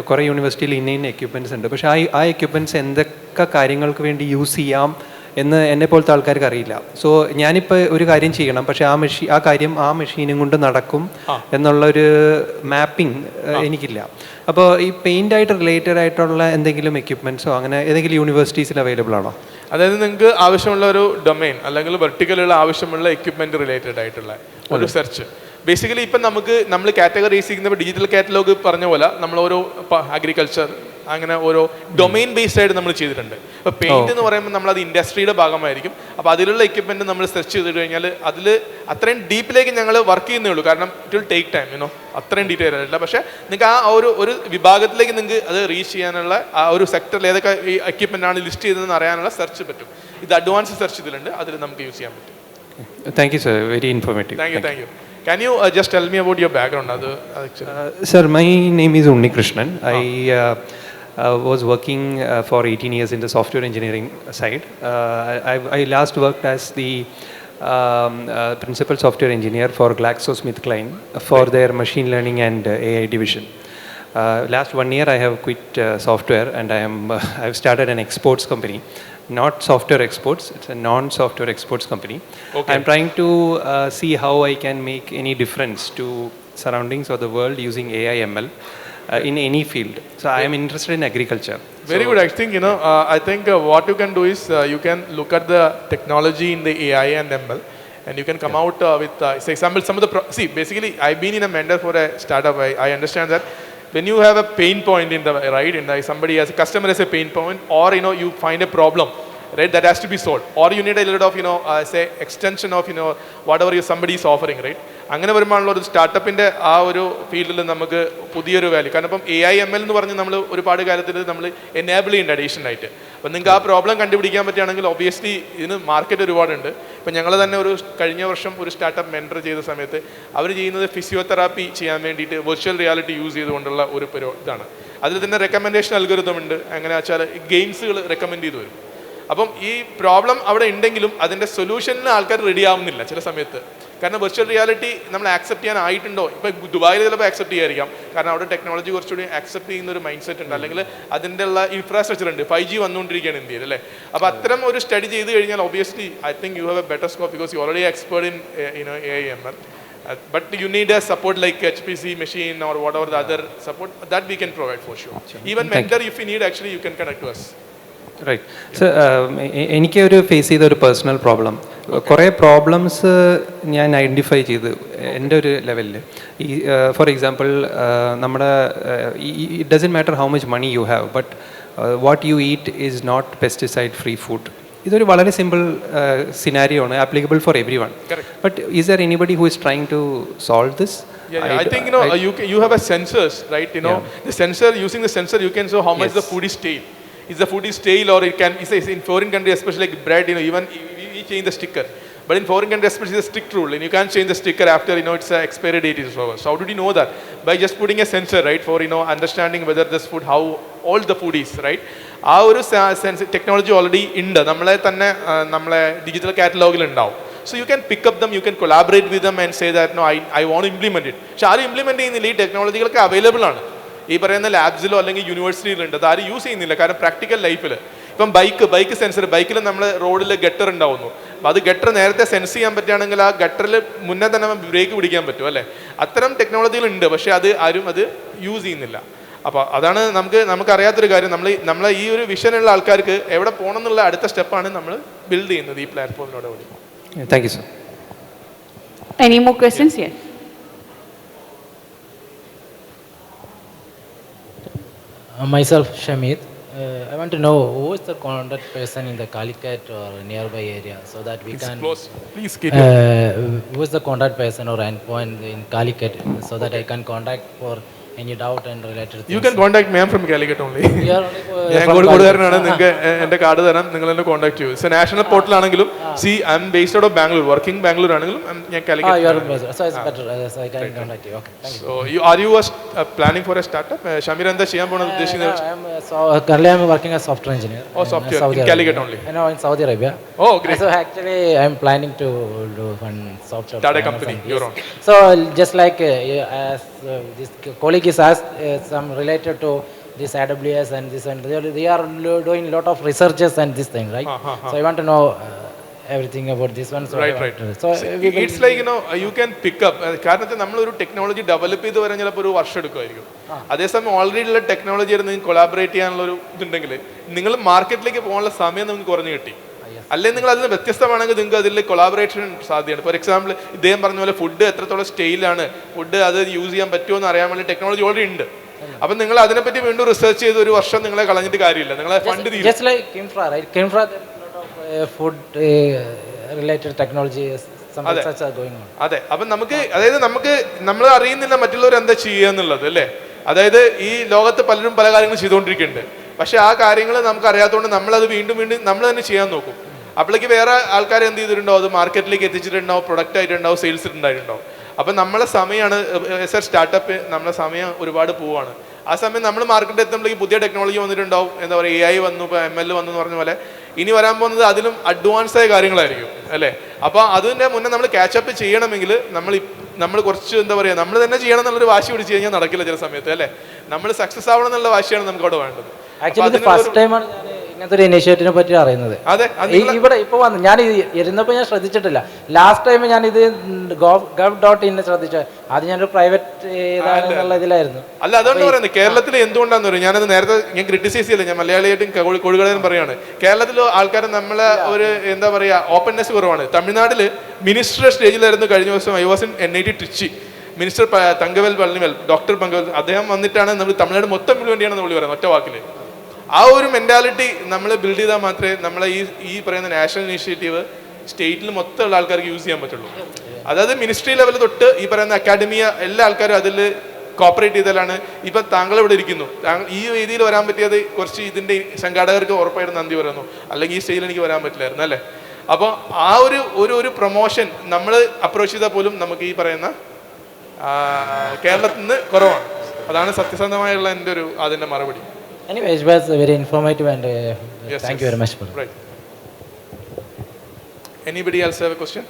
കുറേ യൂണിവേഴ്സിറ്റിയിൽ ഇന്ന എക്യുപ്മെൻറ്റ്സ് ഉണ്ട്. പക്ഷേ ആ എക്യുപ്മെൻറ്റ്സ് എന്തൊക്കെ കാര്യങ്ങൾക്ക് വേണ്ടി യൂസ് ചെയ്യാം എന്ന് എന്നെ പോലത്തെ ആൾക്കാർക്ക് അറിയില്ല. സോ ഞാനിപ്പോൾ ഒരു കാര്യം ചെയ്യണം, പക്ഷേ ആ കാര്യം ആ മെഷീനും കൊണ്ട് നടക്കും എന്നുള്ളൊരു മാപ്പിംഗ് എനിക്കില്ല. അപ്പോൾ ഈ പെയിൻ്റ് ആയിട്ട് റിലേറ്റഡ് ആയിട്ടുള്ള എന്തെങ്കിലും എക്യുപ്മെൻറ്റ്സോ അങ്ങനെ ഏതെങ്കിലും യൂണിവേഴ്സിറ്റീസിൽ അവൈലബിൾ ആണോ? അതായത് നിങ്ങൾക്ക് ആവശ്യമുള്ള ഒരു ഡൊമൈൻ അല്ലെങ്കിൽ വെർട്ടിക്കലുള്ള ആവശ്യമുള്ള എക്യുപ്മെൻറ്റ് റിലേറ്റഡ് ആയിട്ടുള്ള ഒരു സെർച്ച്. ബേസിക്കലി ഇപ്പം നമ്മൾ കാറ്റഗറൈസ് ചെയ്യുന്ന ഡിജിറ്റൽ കാറ്റലോഗ് പറഞ്ഞ പോലെ നമ്മൾ ഓരോ അഗ്രികൾച്ചർ അങ്ങനെ ഓരോ ഡൊമൈൻ ബേസ്ഡ് ആയിട്ട് നമ്മൾ ചെയ്തിട്ടുണ്ട്. ഇപ്പോൾ പെയിന്റ് എന്ന് പറയുമ്പോൾ നമ്മളത് ഇൻഡസ്ട്രിയുടെ ഭാഗമായിരിക്കും. അപ്പോൾ അതിലുള്ള എക്യുപ്മെൻറ്റ് നമ്മൾ സെർച്ച് ചെയ്തിട്ട് കഴിഞ്ഞാൽ അതിൽ അത്രയും ഡീപ്പിലേക്ക് ഞങ്ങൾ വർക്ക് ചെയ്യുന്നേ ഉള്ളൂ. കാരണം ഇറ്റ് വിൽ ടേക്ക് ടൈം, അത്രയും ഡീറ്റെയിൽ ആയിട്ടില്ല. പക്ഷേ നിങ്ങൾക്ക് ആ ഒരു വിഭാഗത്തിലേക്ക് നിങ്ങൾക്ക് അത് റീച്ച് ചെയ്യാനുള്ള ആ ഒരു സെക്ടറിൽ ഏതൊക്കെ ഈ എക്യുപ്മെൻ്റ് ആണ് ലിസ്റ്റ് ചെയ്തതെന്ന് അറിയാനുള്ള സെർച്ച് പറ്റും. ഇത് അഡ്വാൻസ് സെർച്ച് ഇതിലുണ്ട്, അതിൽ നമുക്ക് യൂസ് ചെയ്യാൻ പറ്റും. Thank you sir, very informative. Thank you. Can you just tell me about your background? Sir, my name is Unni Krishnan. I was working for 18 years in the software engineering side. I last worked as the principal software engineer for GlaxoSmithKline for their machine learning and AI division. Last 1 year I have quit software and I've started an exports company. Not software exports, it's a non-software exports company. Okay. I'm trying to see how I can make any difference to surroundings of the world using AI ML in any field. So I am interested in agriculture. Very good. I think what you can do is you can look at the technology in the AI and ML and you can come out with say example some of the basically I've been in a mentor for a startup. I understand that when you have a pain point somebody has a customer has a pain point, or you find a problem, right, that has to be solved, or you need a little of say extension of whatever somebody is offering, right? അങ്ങനെ വരുമ്പോഴുള്ള ഒരു സ്റ്റാർട്ടപ്പിൻ്റെ ആ ഒരു ഫീൽഡിൽ നമുക്ക് പുതിയൊരു വാല്യൂ. കാരണം ഇപ്പം AI ML എന്ന് പറഞ്ഞ് നമ്മൾ ഒരുപാട് കാലത്തിൽ നമ്മൾ എനേബിൾ ചെയ്യുന്നുണ്ട് അഡീഷണൽ ആയിട്ട്. അപ്പം നിങ്ങൾക്ക് ആ പ്രോബ്ലം കണ്ടുപിടിക്കാൻ പറ്റുകയാണെങ്കിൽ ഒബ്വിയസ്ലി ഇതിന് മാർക്കറ്റ് ഒരുപാടുണ്ട്. ഇപ്പം ഞങ്ങൾ തന്നെ കഴിഞ്ഞ വർഷം ഒരു സ്റ്റാർട്ടപ്പ് മെൻറ്റർ ചെയ്ത സമയത്ത് അവർ ചെയ്യുന്നത് ഫിസിയോതെറാപ്പി ചെയ്യാൻ വേണ്ടിയിട്ട് വെർച്വൽ റിയാലിറ്റി യൂസ് ചെയ്തുകൊണ്ടുള്ള ഒരു ഇതാണ്. അതിൽ തന്നെ റെക്കമെൻഡേഷൻ അൽഗോരിതം ഉണ്ട്. എങ്ങനെ വെച്ചാൽ ഗെയിംസുകൾ റെക്കമെൻഡ് ചെയ്ത് വരും. അപ്പം ഈ പ്രോബ്ലം അവിടെ ഉണ്ടെങ്കിലും അതിൻ്റെ സൊല്യൂഷനിൽ ആൾക്കാർ റെഡി ആവുന്നില്ല ചില സമയത്ത്. കാരണം വെർച്വൽ റിയാലിറ്റി നമ്മൾ ആക്സെപ്റ്റ് ചെയ്യാനായിട്ടുണ്ടോ? ഇപ്പോൾ ദുബായിൽ ചിലപ്പോൾ ആക്സെപ്റ്റ് ചെയ്യായിരിക്കാം, കാരണം അവിടെ ടെക്നോളജി കുറച്ചുകൂടി ആക്സെപ്റ്റ് ചെയ്യുന്ന ഒരു മൈൻഡ് സെറ്റ് ഉണ്ട്, അല്ലെങ്കിൽ അതിൻ്റെ ഉള്ള ഇൻഫ്രാസ്ട്രക്ചർ ഉണ്ട്. 5G വന്നുകൊണ്ടിരിക്കുകയാണ് ഇന്ത്യയിൽ, അല്ലേ? അപ്പോൾ അത്തരം ഒരു സ്റ്റഡി ചെയ്ത് കഴിഞ്ഞാൽ obviously I think you have A better scope because you already expert in AI ML. But you need a support like HPC machine or whatever the other support that we can provide for sure. Even mentor if you need, actually you can connect to us. Right sir, എനിക്ക് ഒരു ഫേസ് ചെയ്ത ഒരു പേഴ്സണൽ പ്രോബ്ലം, കുറേ പ്രോബ്ലംസ് ഞാൻ ഐഡൻറ്റിഫൈ ചെയ്ത് എൻ്റെ ഒരു ലെവലിൽ. ഈ ഫോർ എക്സാമ്പിൾ നമ്മുടെ it doesn't matter how much money you have, but what you eat is not pesticide free food. ഇതൊരു വളരെ സിമ്പിൾ സിനാരിയോ ആണ്, applicable for everyone. But is there anybody who is trying to solve this? I think you have a sensors, right? The sensor, using the sensor you can show how much the food is stale. Is the food is stale, or it can, in foreign countries especially like bread, even we change the sticker, but in foreign countries especially it's a strict rule and you can't change the sticker after its expiry date is over. So how did you know that? By just putting a sensor, right, for understanding whether this food, how old the food is, right? ആ ഒരു ടെക്നോളജി ഓൾറെഡി ഉണ്ട്, നമ്മളെ ഡിജിറ്റൽ കാറ്റലോഗിൽ ഉണ്ടാവും. So you can pick up them, you can collaborate with them and say that no, I want to implement it. പക്ഷെ ആരും ഇംപ്ലിമെന്റ് ചെയ്യുന്നില്ല. ഈ ടെക്നോളജികളൊക്കെ അവൈലബിൾ ആണ്, ഈ പറയുന്ന ലാബ്സിലോ അല്ലെങ്കിൽ യൂണിവേഴ്സിറ്റിയിലുണ്ട്. അത് ആരും യൂസ് ചെയ്യുന്നില്ല. കാരണം പ്രാക്ടിക്കൽ ലൈഫിൽ ഇപ്പം ബൈക്ക് സെൻസർ, ബൈക്കിൽ നമ്മൾ റോഡിൽ ഗട്ടർ ഉണ്ടാവുന്നു. അപ്പോൾ അത് ഗട്ടർ നേരത്തെ സെൻസ് ചെയ്യാൻ പറ്റുകയാണെങ്കിൽ ആ ഗട്ടറിൽ മുന്നേ തന്നെ ബ്രേക്ക് പിടിക്കാൻ പറ്റും, അല്ലേ? അത്തരം ടെക്നോളജികളുണ്ട്, പക്ഷേ ആരും അത് യൂസ് ചെയ്യുന്നില്ല. അപ്പോൾ അതാണ് നമുക്കറിയാത്തൊരു കാര്യം. നമ്മളെ ഈ ഒരു വിഷനുള്ള ആൾക്കാർക്ക് എവിടെ പോകണം എന്നുള്ള അടുത്ത സ്റ്റെപ്പാണ് നമ്മൾ ബിൽഡ് ചെയ്യുന്നത് ഈ പ്ലാറ്റ്ഫോമിനോട് കൂടി. Thank you, sir. Any more questions? Yes. Myself, Shamit. I want to know who is the contact person in the Calicut or nearby area so that we can. Close. Please keep Who is the contact person or endpoint in Calicut so that I can contact for any doubt and related things. You can contact me. I'm from Calicut only. We are only ഞാൻ from കോഴിക്കോടുകാരനാണ്. Calicut. നിങ്ങൾക്ക് എൻ്റെ കാർഡ് തരാം, നിങ്ങൾ എന്നെ കോൺടാക്ട് ചെയ്യൂ. ഇറ്റ്സ് എ നാഷണൽ പോർട്ടൽ ആണെങ്കിലും C I M based out of Bangalore, working Bangalore ആണെങ്കിലും ഞാൻ You Calicut. are in Brazil. So it's better. So I can contact you. Okay. Thank you. So are you planning for a startup? Shameer എന്താ ചെയ്യാൻ പോകുന്നത് ഉദ്ദേശിക്കുന്നത്? Currently I'm working as software engineer. Oh, software Saudi in Arabia. Calicut only. No, in Saudi Arabia. Oh, great. So actually I'm planning to do one software. Start a plan or company, something. your Yes. own. So just like as this colleague is asked, some related to this AWS and this, and they are doing a lot of researches and this thing, right? So I want to know everything about this one. So Right. So we will, it's like you can pick up. കാരണം നമ്മളൊരു ടെക്നോളജി ഡെവലപ്പ് ചെയ്ത് വരാൻ ചിലപ്പോൾ ഒരു വർഷം എടുക്കുമായിരിക്കും. അതേസമയം ഓൾറെഡി ഉള്ള ടെക്നോളജി ആയിട്ട് നിങ്ങൾക്ക് കൊളാബറേറ്റ് ചെയ്യാനുള്ള ഒരു ഇതുണ്ടെങ്കിൽ നിങ്ങൾ മാർക്കറ്റിലേക്ക് പോകാനുള്ള സമയം നിങ്ങൾക്ക് കുറഞ്ഞു കിട്ടി. അല്ലെങ്കിൽ നിങ്ങൾ അതിന് വ്യത്യസ്തമാണെങ്കിൽ നിങ്ങൾക്ക് അതിൽ കൊളാബറേഷൻ സാധ്യതയാണ്. ഫോർ എക്സാമ്പിൾ ഇദ്ദേഹം പറഞ്ഞ പോലെ ഫുഡ് എത്രത്തോളം സ്റ്റൈലാണ്, ഫുഡ് അത് യൂസ് ചെയ്യാൻ പറ്റുമോ എന്ന് അറിയാൻ വേണ്ടി ടെക്നോളജി ഓൾറെഡി ഉണ്ട്. അപ്പം നിങ്ങൾ അതിനെപ്പറ്റി വീണ്ടും റിസർച്ച് ചെയ്ത് ഒരു വർഷം നിങ്ങളെ കളഞ്ഞിട്ട് കാര്യമില്ല, നിങ്ങളെ ഫണ്ട് തീരും. just like Kinfra, right? Kinfra, there is a lot of food related technology, something such are going on. അതെ, അപ്പം അതായത് നമ്മൾ അറിയുന്നില്ല മറ്റുള്ളവർ എന്താ ചെയ്യുക എന്നുള്ളത് അല്ലേ. അതായത് ഈ ലോകത്ത് പലരും പല കാര്യങ്ങളും ചെയ്തുകൊണ്ടിരിക്കുന്നുണ്ട്. പക്ഷെ ആ കാര്യങ്ങൾ നമുക്ക് അറിയാത്തതുകൊണ്ട് നമ്മളത് വീണ്ടും നമ്മൾ തന്നെ ചെയ്യാൻ നോക്കും. അപ്പോഴേക്ക് വേറെ ആൾക്കാർ എന്ത് ചെയ്തിട്ടുണ്ടാവും, അത് മാർക്കറ്റിലേക്ക് എത്തിച്ചിട്ടുണ്ടാവും, പ്രൊഡക്റ്റ് ആയിട്ടുണ്ടാവും, സെയിൽസ് ഉണ്ടായിട്ടുണ്ടാവും. അപ്പം നമ്മളെ സമയമാണ് സ്റ്റാർട്ടപ്പ്, നമ്മളെ സമയം ഒരുപാട് പോവാണ്. ആ സമയം നമ്മൾ മാർക്കറ്റിൽ എത്തുമ്പോഴേക്ക് പുതിയ ടെക്നോളജി വന്നിട്ടുണ്ടാവും. എന്താ പറയുക, AI വന്നു, ഇപ്പോൾ ML വന്നു എന്ന് പറഞ്ഞ പോലെ ഇനി വരാൻ പോകുന്നത് അതിലും അഡ്വാൻസ് ആയ കാര്യങ്ങളായിരിക്കും അല്ലേ. അപ്പോൾ അതിൻ്റെ മുന്നേ നമ്മൾ ക്യാച്ചപ്പ് ചെയ്യണമെങ്കിൽ നമ്മൾ കുറച്ച് എന്താ പറയുക, നമ്മൾ തന്നെ ചെയ്യണം എന്നുള്ളൊരു വാശി പിടിച്ച് കഴിഞ്ഞാൽ നടക്കില്ല ചില സമയത്ത് അല്ലേ. നമ്മൾ സക്സസ് ആവണം എന്നുള്ള വാശിയാണ് നമുക്ക് അവിടെ വേണ്ടത്. ആക്ച്വലി ഫസ്റ്റ് ടൈമാണ് ഞാൻ ഇങ്ങനത്തെ ഒരു ഇനിഷ്യേറ്റീവിനെ പറ്റി അറിയുന്നത്. ഇവിടെ ഇപ്പോൾ വന്നു ഞാൻ ഇരുന്നപ്പോൾ ഞാൻ ശ്രദ്ധിച്ചിട്ടില്ല. ലാസ്റ്റ് ടൈം ഞാൻ ഇത് gov.in ശ്രദ്ധിച്ചു. അത് ഞാനൊരു പ്രൈവറ്റ് ഏതാണെന്നുള്ള ഇതിലായിരുന്നു. അല്ല, അതുകൊണ്ട് പറയുന്നത് കേരളത്തിൽ എന്തുകൊണ്ടാന്ന് പറയും, ഞാനത് നേരത്തെ ഞാൻ ക്രിറ്റിസൈസ് ചെയ്യില്ല, ഞാൻ മലയാളിയായിട്ടും കോഴിക്കോടുകാരും പറയാണ്. കേരളത്തിൽ ആൾക്കാർ നമ്മളെ ഒരു എന്താ പറയുക ഓപ്പൺനെസ് കുറവാണ്. തമിഴ്നാട്ടിൽ മിനിസ്റ്റർ സ്റ്റേജിലായിരുന്നു കഴിഞ്ഞ ദിവസം. I was in NIT Trichy. Minister Thangavel Palanivel, doctor Pangavel, അദ്ദേഹം വന്നിട്ടാണ് നമ്മൾ തമിഴ്നാട് മൊത്തം വേണ്ടിയാണ് നമ്മൾ പറയുന്നത് ഒറ്റ വാക്കിൽ. ആ ഒരു മെൻറ്റാലിറ്റി നമ്മൾ ബിൽഡ് ചെയ്താൽ മാത്രമേ നമ്മളെ ഈ പറയുന്ന നാഷണൽ ഇനീഷ്യേറ്റീവ് സ്റ്റേറ്റിൽ മൊത്തമുള്ള ആൾക്കാർക്ക് യൂസ് ചെയ്യാൻ പറ്റുള്ളൂ. അതായത് മിനിസ്ട്രി ലെവൽ തൊട്ട് ഈ പറയുന്ന അക്കാഡമിയ എല്ലാ ആൾക്കാരും അതിൽ കോപ്പറേറ്റ് ചെയ്താലാണ്. ഇപ്പം താങ്കൾ ഇവിടെ ഇരിക്കുന്നു, ഈ രീതിയിൽ വരാൻ പറ്റിയത് കുറച്ച് ഇതിൻ്റെ സംഘാടകർക്ക് ഉറപ്പായിട്ട് നന്ദി പറയുന്നു. അല്ലെങ്കിൽ ഈ സ്റ്റേജിൽ എനിക്ക് വരാൻ പറ്റില്ലായിരുന്നു അല്ലേ. അപ്പോൾ ആ ഒരു പ്രൊമോഷൻ നമ്മൾ അപ്രോച്ച് ചെയ്താൽ പോലും നമുക്ക് ഈ പറയുന്ന കേരളത്തിൽ നിന്ന് കുറവാണ്. അതാണ് സത്യസന്ധമായുള്ള എൻ്റെ അതിൻ്റെ മറുപടി. Anyway, it was very informative and thank you very much. Right. Anybody else have a question?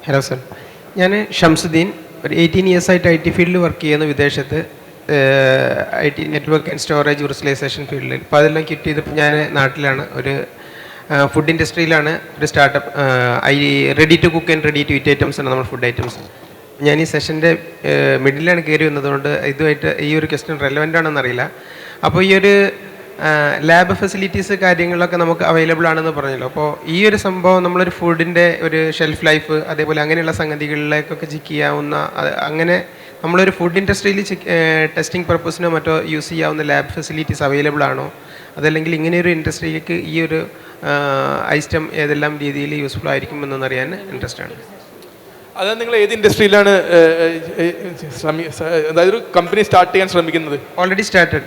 Hello sir, ഞാൻ ഷംസുദ്ദീൻ. ഒരു 18 ഇയേഴ്സായിട്ട് IT ഫീൽഡിൽ വർക്ക് ചെയ്യുന്നു വിദേശത്ത്, IT network and storage virtualisation ഫീൽഡിൽ. അപ്പോൾ അതെല്ലാം കിറ്റ് ചെയ്തപ്പോൾ ഞാൻ നാട്ടിലാണ്, ഒരു ഫുഡ് ഇൻഡസ്ട്രിയിലാണ് ഒരു startup. Ready to cook and ready to eat items ആണ് നമ്മൾ ഫുഡ് ഐറ്റംസ്. ഞാൻ ഈ സെഷൻ്റെ മിഡിലാണ് കയറി വന്നതുകൊണ്ട് ഇതുമായിട്ട് ഈ ഒരു ക്വസ്റ്റ്യൻ റെലവൻ്റ് ആണെന്ന് അറിയില്ല. അപ്പോൾ ഈ ഒരു ലാബ് ഫെസിലിറ്റീസ് കാര്യങ്ങളൊക്കെ നമുക്ക് അവൈലബിൾ ആണെന്ന് പറഞ്ഞല്ലോ. അപ്പോൾ ഈ ഒരു സംഭവം നമ്മളൊരു ഫുഡിൻ്റെ ഒരു ഷെൽഫ് ലൈഫ് അതേപോലെ അങ്ങനെയുള്ള സംഗതികളിലേക്കൊക്കെ ചെക്ക് ചെയ്യാവുന്ന, അങ്ങനെ നമ്മളൊരു ഫുഡ് ഇൻഡസ്ട്രിയിൽ ടെസ്റ്റിംഗ് പർപ്പസിനോ മറ്റോ യൂസ് ചെയ്യാവുന്ന ലാബ് ഫെസിലിറ്റീസ് അവൈലബിൾ ആണോ, അതല്ലെങ്കിൽ ഇങ്ങനെയൊരു ഇൻഡസ്ട്രിയിലേക്ക് ഈ ഒരു ഐറ്റം ഏതെല്ലാം രീതിയിൽ യൂസ്ഫുൾ ആയിരിക്കും എന്നറിയാൻ ഇൻട്രസ്റ്റ് ആണ്. അതായത് നിങ്ങൾ ഏത് ഇൻഡസ്ട്രിയിലാണ് അതായത് ഒരു കമ്പനി സ്റ്റാർട്ട് ചെയ്യാൻ ശ്രമിക്കുന്നത്? Already started.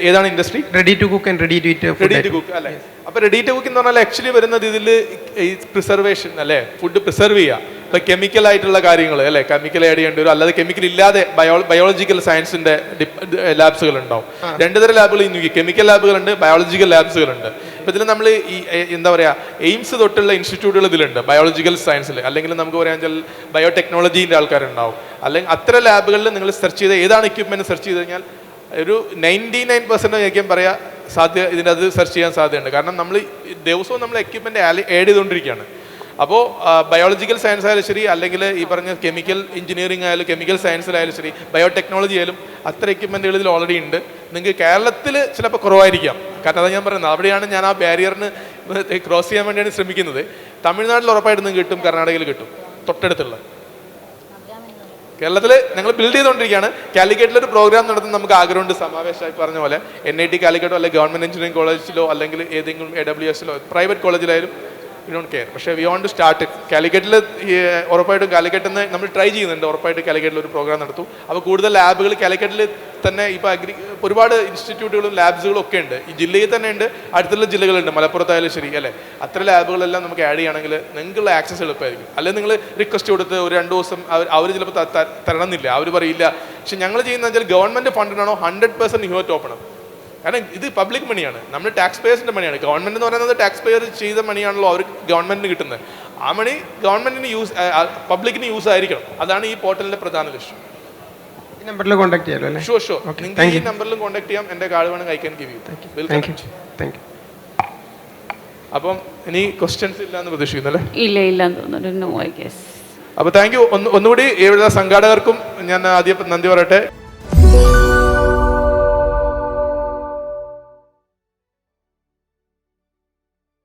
ഏതാണ് industry? Ready to cook and ready to eat. Ready to cook അല്ലേ. അപ്പോൾ റെഡി ടു കുക്ക് എന്ന് പറഞ്ഞാൽ ആക്ച്വലി വരുന്നത് ഇതിൽ ഈ പ്രിസർവേഷൻ അല്ലേ, ഫുഡ് പ്രിസർവ് ചെയ്യുക. ഇപ്പോൾ കെമിക്കൽ ആയിട്ടുള്ള കാര്യങ്ങൾ അല്ലേ, കെമിക്കൽ ആഡ് ചെയ്യേണ്ടി വരും. അല്ലാതെ കെമിക്കൽ ഇല്ലാതെ ബയോളജിക്കൽ സയൻസിൻ്റെ ലാബ്സുകൾ ഉണ്ടാവും. രണ്ട് തരം ലാബുകൾ ഇന്ന് കെമിക്കൽ ലാബുകളുണ്ട്, ബയോളജിക്കൽ ലാബ്സുകളുണ്ട്. ഇപ്പോൾ ഇതിൽ നമ്മൾ ഈ എന്താ പറയുക എയിംസ് തൊട്ടുള്ള ഇൻസ്റ്റിറ്റ്യൂട്ടുകൾ ഇതിലുണ്ട് ബയോളജിക്കൽ സയൻസിൽ. അല്ലെങ്കിൽ നമുക്ക് പറയാൻ വെച്ചാൽ ബയോടെക്നോളജീൻ്റെ ആൾക്കാരുണ്ടാവും. അല്ലെങ്കിൽ അത്തരം ലാബുകളിൽ നിങ്ങൾ സെർച്ച് ചെയ്ത് ഏതാണ് എക്യുപ്മെൻറ്റ് സെർച്ച് ചെയ്ത് കഴിഞ്ഞാൽ ഒരു 99% ഞാൻ പറയാം ഇതിൻ്റെ അത് സെർച്ച് ചെയ്യാൻ സാധ്യതയുണ്ട്. കാരണം നമ്മൾ ദിവസവും നമ്മൾ എക്യുപ്മെൻറ്റ് ആഡ് ചെയ്തുകൊണ്ടിരിക്കുകയാണ്. അപ്പോൾ ബയോളജിക്കൽ സയൻസ് ആയാലും ശരി, അല്ലെങ്കിൽ ഈ പറഞ്ഞ കെമിക്കൽ എഞ്ചിനീയറിംഗ് ആയാലും കെമിക്കൽ സയൻസിലായാലും ശരി, ബയോടെക്നോളജി ആയാലും അത്ര എക്യുപ്മെൻറ്റുകൾ ഇതിൽ ഓൾറെഡി ഉണ്ട്. നിങ്ങൾക്ക് കേരളത്തിൽ ചിലപ്പോൾ കുറവായിരിക്കാം. കാരണം അതാണ് ഞാൻ പറയുന്നത്, അവിടെയാണ് ഞാൻ ആ ബാരിയറിന് ക്രോസ് ചെയ്യാൻ വേണ്ടിയാണ് ശ്രമിക്കുന്നത്. തമിഴ്നാട്ടിൽ ഉറപ്പായിട്ട് നിങ്ങൾക്ക് കിട്ടും, കർണാടകയിൽ കിട്ടും, തൊട്ടടുത്തുള്ള. കേരളത്തിൽ ഞങ്ങൾ ബിൽഡ് ചെയ്തുകൊണ്ടിരിക്കുകയാണ്. കാലിക്കറ്റിൽ ഒരു പ്രോഗ്രാം നടത്തുന്ന നമുക്ക് ആഗ്രഹമുണ്ട്. സമാവേശമായി പറഞ്ഞ പോലെ NIT കാലിക്കറ്റോ അല്ലെങ്കിൽ ഗവൺമെൻറ് എഞ്ചിനീയറിംഗ് കോളേജിലോ അല്ലെങ്കിൽ ഏതെങ്കിലും AWSലോ പ്രൈവറ്റ് കോളേജിലായാലും വി ഡോണ്ട് കെയർ. പക്ഷേ we want to start it. കാലിക്കറ്റിൽ ഉറപ്പായിട്ടും കാലിക്കറ്റിൽ നിന്ന് നമ്മൾ ട്രൈ ചെയ്യുന്നുണ്ട്. ഉറപ്പായിട്ട് കാലിക്കറ്റിൽ ഒരു പ്രോഗ്രാം നടത്തും. അപ്പോൾ കൂടുതൽ ലാബുകൾ കാലിക്കറ്റിൽ തന്നെ ഇപ്പോൾ ഒരുപാട് ഇൻസ്റ്റിറ്റ്യൂട്ടുകളും ലാബ്സുകളും ഒക്കെ ഉണ്ട്. ഈ ജില്ലയിൽ തന്നെ ഉണ്ട്, അടുത്തുള്ള ജില്ലകളുണ്ട്, മലപ്പുറത്തായാലും ശരി അല്ലേ. അത്ര ലാബുകളെല്ലാം നമുക്ക് ആഡ് ചെയ്യുകയാണെങ്കിൽ നിങ്ങൾക്കുള്ള ആക്സസ് എളുപ്പമായിരിക്കും. അല്ലെങ്കിൽ നിങ്ങൾ റിക്വസ്റ്റ് കൊടുത്ത് ഒരു 2 ദിവസം അവർ ചിലപ്പോൾ തരണമെന്നില്ല, അവർ പറയില്ല. പക്ഷെ ഞങ്ങൾ ചെയ്യുന്നത് വെച്ചാൽ ഗവൺമെൻറ് ഫണ്ടിനാണോ 100% you have to open up. കാരണം ഇത് പബ്ലിക് മണിയാണ്, നമ്മൾ ടാക്സ് പേയേഴ്സിൻ്റെ മണിയാണ്. ഗവൺമെൻറ് എന്ന് പറയുന്നത് ടാക്സ് പേയർ ചെയ്ത മണിയാണല്ലോ അവർ ഗവൺമെൻറ്റിന് കിട്ടുന്നത്. ആ മണി ഗവൺമെൻറ്റിന് പബ്ലിക്കിന് യൂസ് ആയിരിക്കണം. അതാണ് ഈ പോർട്ടലിൻ്റെ പ്രധാന ലക്ഷ്യം. ഈ നമ്പറിൽ കോൺടാക്ട് ചെയ്യാമല്ലോ അല്ലേ? Sure sure. നിങ്ങൾക്ക് ഈ നമ്പറിലും കോൺടാക്ട് ചെയ്യാം. എൻ്റെ കാർഡ് വേണമെങ്കിൽ I can give you. Thank you. അപ്പം ഇനി ക്വസ്റ്റ്യൻസ് ഇല്ലാന്ന് പ്രതീക്ഷിക്കുന്നല്ലേ? ഇല്ലാന്ന് തോന്നുന്നു. അപ്പോൾ താങ്ക് യു. ഒന്നുകൂടി ഇവിടെ സംഘാടകർക്കും ഞാൻ ആദ്യം നന്ദി പറയട്ടെ.